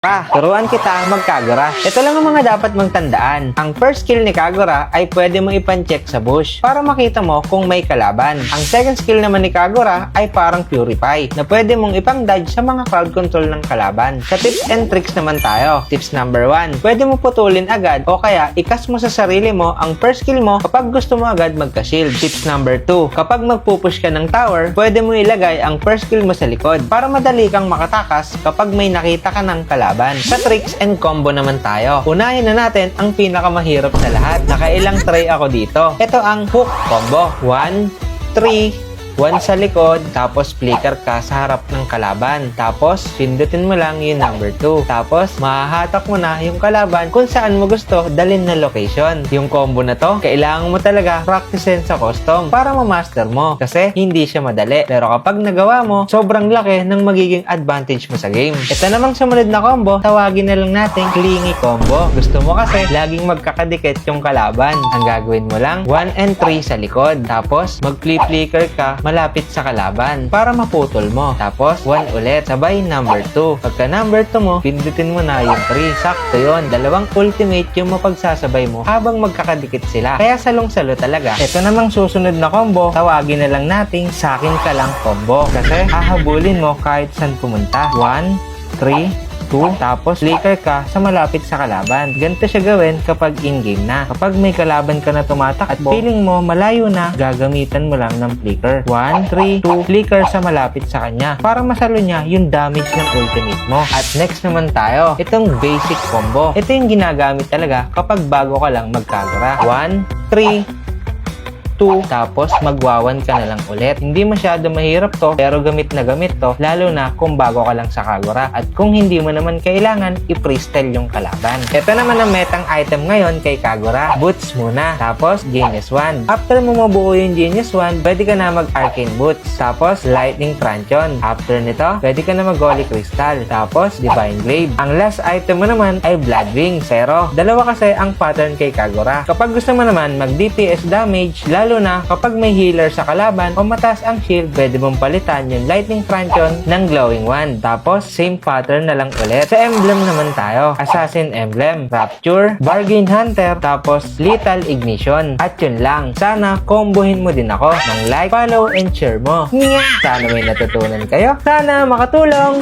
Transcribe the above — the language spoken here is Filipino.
Turuan kita mag-Kagura. Ito lang ang mga dapat mong tandaan. Ang first skill ni Kagura ay pwede mo ipan-check sa bush para makita mo kung may kalaban. Ang second skill naman ni Kagura ay parang Purify na pwede mong ipang-dodge sa mga crowd control ng kalaban. Sa tips and tricks naman tayo. Tips number 1. Pwede mo putulin agad o kaya ikas mo sa sarili mo ang first skill mo kapag gusto mo agad magka-shield. Tips number 2. Kapag magpupush ka ng tower, pwede mo ilagay ang first skill mo sa likod para madali kang makatakas kapag may nakita ka ng kalaban. Sa tricks and combo naman tayo. Unahin na natin ang pinakamahirap sa lahat. Nakailang try ako dito. Ito ang hook combo. 1, 3, 1 sa likod, tapos flicker ka sa harap ng kalaban. Tapos, pindutin mo lang yung number 2. Tapos, mahahatak mo na yung kalaban kung saan mo gusto dalhin na location. Yung combo na to, kailangan mo talaga practicein sa custom para ma-master mo. Kasi, hindi siya madali. Pero kapag nagawa mo, sobrang laki ng magiging advantage mo sa game. Ito namang sumunod na combo, tawagin na lang natin clingy combo. Gusto mo kasi, laging magkakadikit yung kalaban. Ang gagawin mo lang, 1 and 3 sa likod. Tapos, mag-flicker ka malapit sa kalaban para maputol mo. Tapos, 1 ulit. Sabay number 2. Pagka number 2 mo, pindutin mo na yung 3. Sakto yun. Dalawang ultimate yung mapagsasabay mo habang magkakadikit sila. Kaya salong-salo talaga. Ito namang susunod na combo, tawagin na lang nating sakin ka lang combo. Kasi hahabulin mo kahit saan pumunta. 1, 3, 2, tapos flicker ka sa malapit sa kalaban. Ganito siya gawin kapag in-game na. Kapag may kalaban ka na tumatakbo at feeling mo malayo na, gagamitan mo lang ng flicker. 1, 3, 2, flicker sa malapit sa kanya para masalo niya yung damage ng ultimate mo. At next naman tayo, itong basic combo. Ito yung ginagamit talaga kapag bago ka lang mag-Kagura. 1, 3, 2, tapos magwawan ka na lang ulit. Hindi masyado mahirap to, pero gamit na gamit to, lalo na kung bago ka lang sa Kagura. At kung hindi mo naman kailangan, i-freestyle yung kalaban. Ito naman ang metang item ngayon kay Kagura. Boots muna, tapos Genius Wand. After mo mabuo yung Genius Wand, pwede ka na mag-Arcane Boots. Tapos Lightning Truncheon. After nito, pwede ka na mag-Holy Crystal. Tapos Divine Glaive. Ang last item mo naman ay Blood Wing, 0. Dalawa kasi ang pattern kay Kagura. Kapag gusto mo naman mag-DPS damage, lalo na kapag may healer sa kalaban o mataas ang shield, pwede mong palitan yung Lightning Truncheon ng Glowing Wand. Tapos, same pattern na lang ulit. Sa emblem naman tayo, Assassin Emblem, Rapture, Bargain Hunter, tapos Lethal Ignition. At yun lang. Sana combohin mo din ako ng like, follow, and share mo. Sana may natutunan kayo. Sana makatulong!